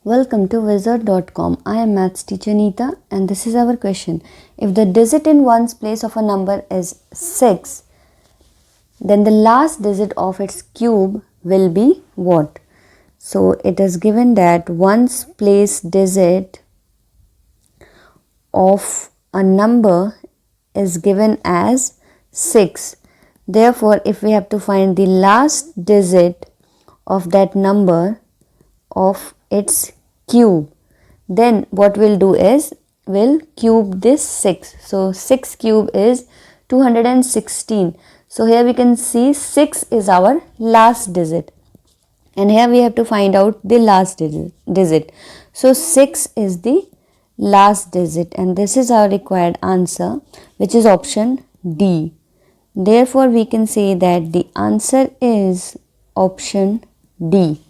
Welcome to Wizard.com. I am Maths teacher Neeta and this is our question. If the digit in ones place of a number is 6, then the last digit of its cube will be what? So it is given that ones place digit of a number is given as 6. Therefore, if we have to find the last digit of that number of its cube, then what we'll do is we'll cube this 6. So 6 cube is 216. So here we can see 6 is our last digit and here we have to find out the last digit. So 6 is the last digit and this is our required answer, which is option D. Therefore we can say that the answer is option D.